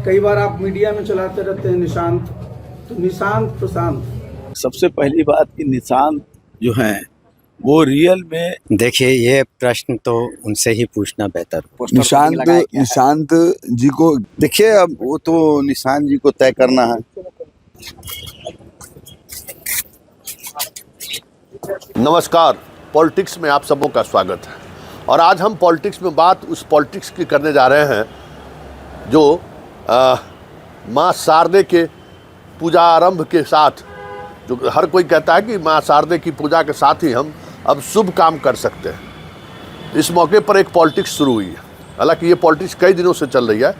कई बार आप मीडिया में चलाते रहते हैं निशांत, तो निशांत प्रशांत। सबसे पहली बात कि निशांत जो हैं वो रियल में देखिए, ये प्रश्न तो उनसे ही पूछना बेहतर। निशांत जी को देखिए, अब वो तो निशांत जी को तय करना है। नमस्कार, पॉलिटिक्स में आप सबों का स्वागत है। और आज हम पॉलिटिक्स में बात उस पॉलिटिक्स की करने जा रहे हैं जो माँ शारदे के पूजा आरंभ के साथ, जो हर कोई कहता है कि माँ शारदे की पूजा के साथ ही हम अब शुभ काम कर सकते हैं। इस मौके पर एक पॉलिटिक्स शुरू हुई है। हालांकि ये पॉलिटिक्स कई दिनों से चल रही है,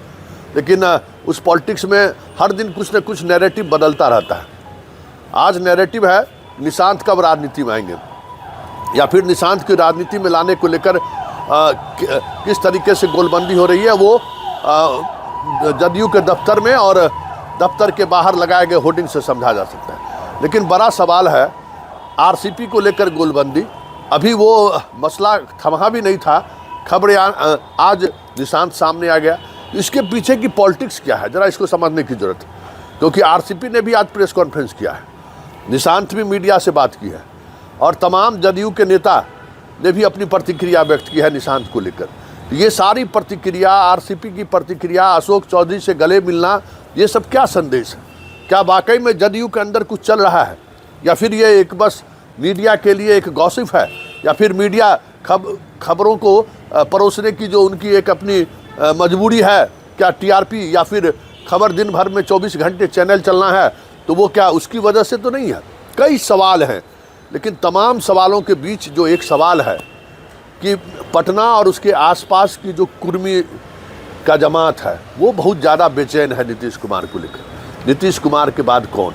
लेकिन उस पॉलिटिक्स में हर दिन कुछ न कुछ नैरेटिव बदलता रहता है। आज नैरेटिव है निशांत कब राजनीति में आएंगे, या फिर निशांत की राजनीति में लाने को लेकर किस तरीके से गोलबंदी हो रही है, वो जदयू के दफ्तर में और दफ्तर के बाहर लगाए गए होर्डिंग से समझा जा सकता है। लेकिन बड़ा सवाल है आरसीपी को लेकर गोलबंदी। अभी वो मसला थमा भी नहीं था, खबरें आज निशांत सामने आ गया। इसके पीछे की पॉलिटिक्स क्या है, ज़रा इसको समझने की ज़रूरत है। क्योंकि आरसीपी ने भी आज प्रेस कॉन्फ्रेंस किया है, निशांत भी मीडिया से बात की है, और तमाम जदयू के नेता ने भी अपनी प्रतिक्रिया व्यक्त की है निशांत को लेकर। ये सारी प्रतिक्रिया, आरसीपी की प्रतिक्रिया, अशोक चौधरी से गले मिलना, ये सब क्या संदेश है? क्या वाकई में जदयू के अंदर कुछ चल रहा है, या फिर ये एक बस मीडिया के लिए एक गॉसिप है, या फिर मीडिया खबरों को परोसने की जो उनकी एक अपनी मजबूरी है? क्या टीआरपी या फिर खबर दिन भर में 24 घंटे चैनल चलना है, तो वो क्या उसकी वजह से तो नहीं है? कई सवाल हैं, लेकिन तमाम सवालों के बीच जो एक सवाल है कि पटना और उसके आसपास की जो कुर्मी का जमात है वो बहुत ज़्यादा बेचैन है नीतीश कुमार को लेकर। नीतीश कुमार के बाद कौन?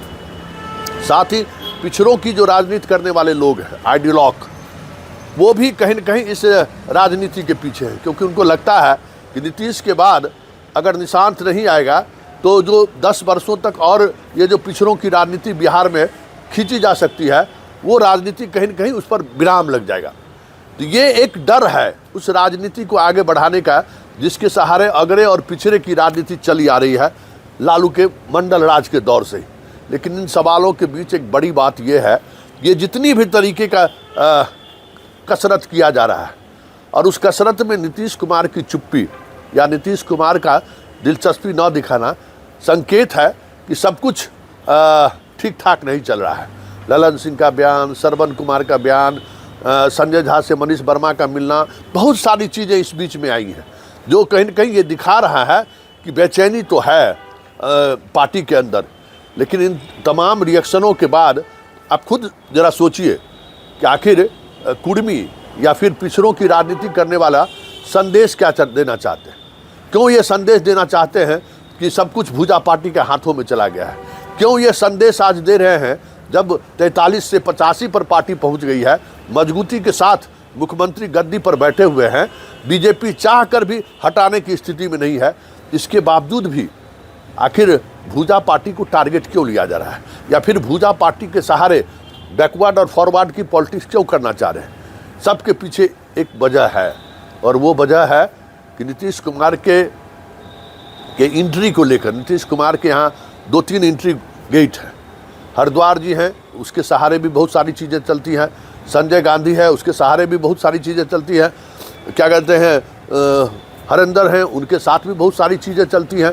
साथ ही पिछड़ों की जो राजनीति करने वाले लोग हैं, आइडियोलॉग, वो भी कहीं न कहीं इस राजनीति के पीछे हैं, क्योंकि उनको लगता है कि नीतीश के बाद अगर निशांत नहीं आएगा तो जो 10 वर्षों तक और ये जो पिछड़ों की राजनीति बिहार में खींची जा सकती है, वो राजनीति कहीं न कहीं उस पर विराम लग जाएगा। तो ये एक डर है उस राजनीति को आगे बढ़ाने का, जिसके सहारे अगड़े और पिछड़े की राजनीति चली आ रही है लालू के मंडल राज के दौर से ही। लेकिन इन सवालों के बीच एक बड़ी बात ये है, ये जितनी भी तरीके का कसरत किया जा रहा है, और उस कसरत में नीतीश कुमार की चुप्पी या नीतीश कुमार का दिलचस्पी न दिखाना संकेत है कि सब कुछ ठीक ठाक नहीं चल रहा है। ललन सिंह का बयान, श्रवण कुमार का बयान, संजय झा से मनीष वर्मा का मिलना, बहुत सारी चीज़ें इस बीच में आई हैं जो कहीं न कहीं ये दिखा रहा है कि बेचैनी तो है पार्टी के अंदर। लेकिन इन तमाम रिएक्शनों के बाद आप खुद ज़रा सोचिए कि आखिर कुर्मी या फिर पिछड़ों की राजनीति करने वाला संदेश क्या देना चाहते हैं? क्यों ये संदेश देना चाहते हैं कि सब कुछ भूजा पार्टी के हाथों में चला गया है? क्यों ये संदेश आज दे रहे हैं जब 43 से 85 पर पार्टी पहुंच गई है, मजबूती के साथ मुख्यमंत्री गद्दी पर बैठे हुए हैं, बीजेपी चाह कर भी हटाने की स्थिति में नहीं है? इसके बावजूद भी आखिर भूजा पार्टी को टारगेट क्यों लिया जा रहा है, या फिर भूजा पार्टी के सहारे बैकवर्ड और फॉरवर्ड की पॉलिटिक्स क्यों करना चाह रहे हैं? सबके पीछे एक वजह है, और वो वजह है कि नीतीश कुमार के एंट्री को लेकर। नीतीश कुमार के यहाँ 2-3 एंट्री गेट है। हरिद्वार जी हैं, उसके सहारे भी बहुत सारी चीज़ें चलती हैं। संजय गांधी है, उसके सहारे भी बहुत सारी चीज़ें चलती हैं। क्या कहते हैं, हरिंदर हैं, उनके साथ भी बहुत सारी चीज़ें चलती हैं।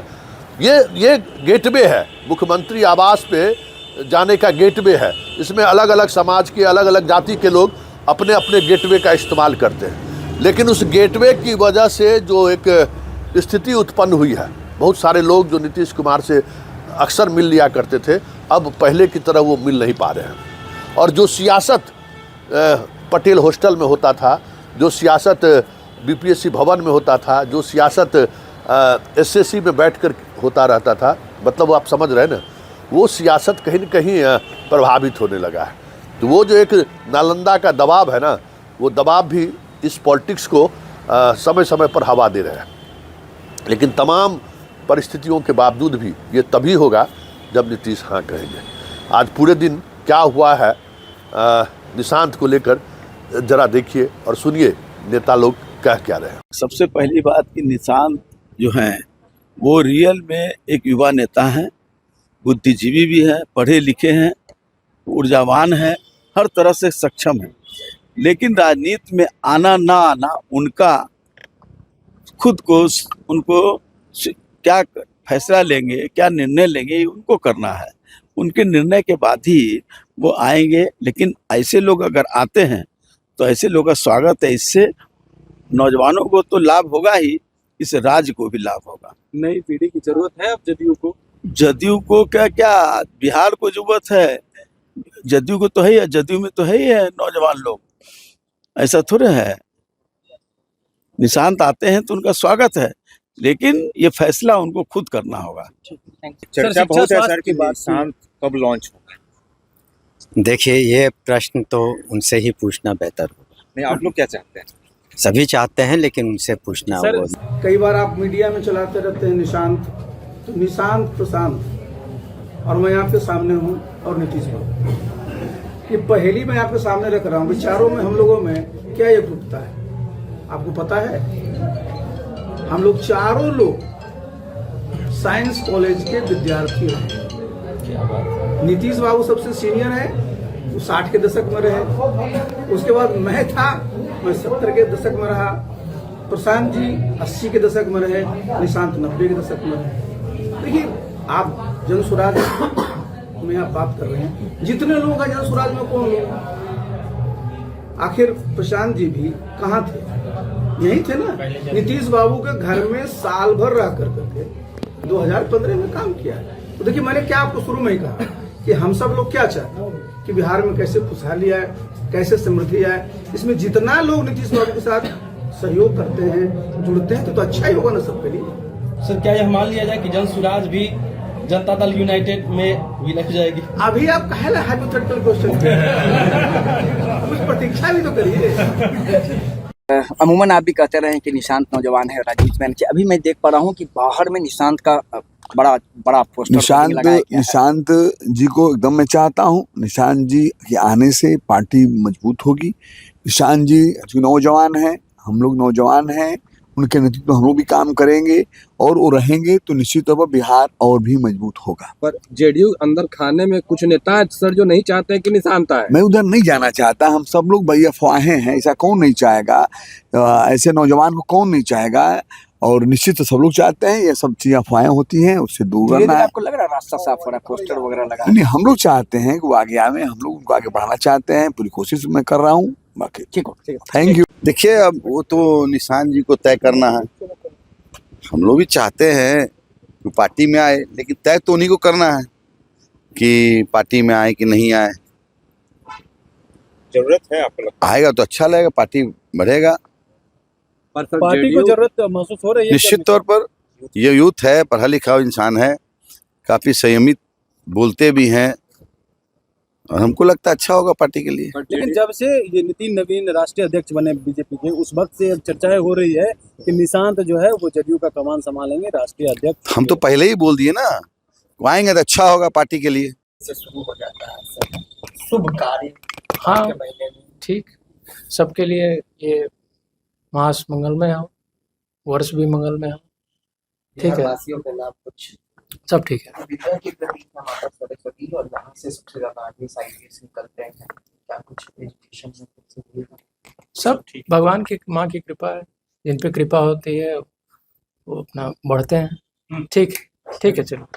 ये गेटवे है, मुख्यमंत्री आवास पे जाने का गेटवे है। इसमें अलग अलग समाज के, अलग अलग जाति के लोग अपने अपने गेटवे का इस्तेमाल करते हैं। लेकिन उस गेटवे की वजह से जो एक स्थिति उत्पन्न हुई है, बहुत सारे लोग जो नीतीश कुमार से अक्सर मिल लिया करते थे, अब पहले की तरह वो मिल नहीं पा रहे हैं। और जो सियासत पटेल हॉस्टल में होता था, जो सियासत बीपीएससी भवन में होता था, जो सियासत एसएससी में बैठकर होता रहता था, मतलब आप समझ रहे हैं ना, वो सियासत कहीं न कहीं प्रभावित होने लगा है। तो वो जो एक नालंदा का दबाव है ना, वो दबाव भी इस पॉलिटिक्स को समय समय पर हवा दे रहे हैं। लेकिन तमाम परिस्थितियों के बावजूद भी ये तभी होगा जब नीतीश हाँ कहेंगे। आज पूरे दिन क्या हुआ है निशांत को लेकर, जरा देखिए और सुनिए नेता लोग कह क्या रहे हैं। सबसे पहली बात कि निशांत जो हैं वो रियल में एक युवा नेता हैं, बुद्धिजीवी भी हैं, पढ़े लिखे हैं, ऊर्जावान हैं, हर तरह से सक्षम हैं। लेकिन राजनीति में आना ना आना उनका खुद को, उनको क्या फैसला लेंगे, क्या निर्णय लेंगे, उनको करना है। उनके निर्णय के बाद ही वो आएंगे। लेकिन ऐसे लोग अगर आते हैं तो ऐसे लोगों का स्वागत है। इससे नौजवानों को तो लाभ होगा ही, इस राज्य को भी लाभ होगा। नई पीढ़ी की जरूरत है अब जदयू को। जदयू को क्या बिहार को जरूरत है? जदयू को तो है ही, जदयू में तो है ही है नौजवान लोग, ऐसा थोड़े है। निशांत आते हैं तो उनका स्वागत है, लेकिन ये फैसला उनको खुद करना होगा। चर्चा बहुत है सर कि निशांत कब लॉन्च होगा। देखिए, ये प्रश्न तो उनसे ही पूछना बेहतर होगा। नहीं, आप लोग क्या चाहते हैं? सभी चाहते हैं, लेकिन उनसे पूछना सर, होगा। कई बार आप मीडिया में चलाते रहते हैं निशांत, तो निशांत प्रशांत, और मैं आपके सामने हूँ और नीतीश बाबू। ये पहेली मैं आपके सामने रख रहा हूँ। विचारों में हम लोगों में क्या एकरूपता है आपको पता है? हम लोग चारों लोग साइंस कॉलेज के विद्यार्थी रहे। नीतीश बाबू सबसे सीनियर है, वो 60 के दशक में रहे। उसके बाद मैं था, मैं 70 के दशक में रहा। प्रशांत जी 80 के दशक में रहे, निशांत 90 के दशक में रहे। देखिए, आप जन स्वराज में आप बात कर रहे हैं, जितने लोगों का जन स्वराज में कौन लोग? आखिर प्रशांत जी भी कहाँ थे? यही थे ना। नीतीश बाबू के घर में साल भर रह करके 2015 में काम किया। तो देखिए, मैंने क्या आपको शुरू में ही कहा कि हम सब लोग क्या चाहते हैं कि बिहार में कैसे खुशहाली आए, कैसे समृद्धि आए। इसमें जितना लोग नीतीश बाबू के साथ सहयोग करते हैं, जुड़ते हैं, तो अच्छा ही होगा ना सबके लिए। सर, क्या यह मान लिया जाए कि जन स्वराज भी जनता दल यूनाइटेड में भी लग जाएगी? अभी आप कहे ना हाइपोथेटिकल क्वेश्चन, कुछ प्रतीक्षा भी तो करिए। अमूमन आप भी कहते रहे हैं कि निशांत नौजवान है राजनीति में। अभी मैं देख पा रहा हूँ कि बाहर में निशांत का बड़ा पोस्टर निशांत जी को एकदम मैं चाहता हूँ। निशांत जी के आने से पार्टी मजबूत होगी। निशांत जी नौजवान हैं, हम लोग नौजवान हैं, उनके नेतृत्व हम लोग भी काम करेंगे और वो रहेंगे तो निश्चित तौर पर बिहार और भी मजबूत होगा। पर जेडीयू अंदर खाने में कुछ नेता है सर जो नहीं चाहते हैं कि निशांत आए। मैं उधर नहीं जाना चाहता। हम सब लोग भाई अफवाहें हैं, ऐसा कौन नहीं चाहेगा? ऐसे नौजवान को कौन नहीं चाहेगा? और निश्चित सब लोग चाहते हैं। ये सब चीजें अफवाहें होती हैं, उससे दूर रहना है। आपको लग रहा है रास्ता साफ हो रहा है, पोस्टर वगैरह लगा? नहीं, हम लोग चाहते हैं कि वो आगे आवे, हम लोग उनको आगे बढ़ाना चाहते हैं। पूरी कोशिश मैं कर रहा हूँ। बाकी ठीक हो। Thank you. देखिए, अब वो तो निशांत जी को तय करना है। हम लोग भी चाहते हैं कि पार्टी में आए, लेकिन तय तो उन्हीं को करना है कि पार्टी में आए कि नहीं आए। जरूरत है आपको लगता आएगा तो अच्छा लगेगा, पार्टी बढ़ेगा। है? पर पार्टी को जरूरत महसूस हो रही है? निश्चित तौर पर ये यूथ है, पढ़ा लिखा इंसान है, काफी संयमित बोलते भी हैं, और हमको लगता है अच्छा होगा पार्टी के लिए। लेकिन जब से ये नितिन नवीन राष्ट्रीय अध्यक्ष बने बीजेपी के, उस वक्त से चर्चाएं हो रही है कि निशांत जो है वो जदयू का कमान संभालेंगे, राष्ट्रीय अध्यक्ष। हम तो पहले ही बोल दिए ना, वो आएंगे तो अच्छा होगा पार्टी के लिए। शुरू हो जाता है शुभ कार्य। हाँ, ठीक, सबके लिए ये मास मंगलमय हो, वर्ष भी मंगलमय हो। ठीक है, वासियों के लाभ कुछ सब ठीक है। विद्या के प्रति हमारा सरस्वती और यहाँ से सबसे ज्यादा आगे साइंटिस्ट निकलते हैं, क्या कुछ एजुकेशन में कुछ सब भगवान की, माँ की कृपा है। जिन पे कृपा होती है वो अपना बढ़ते हैं। ठीक है, चलो।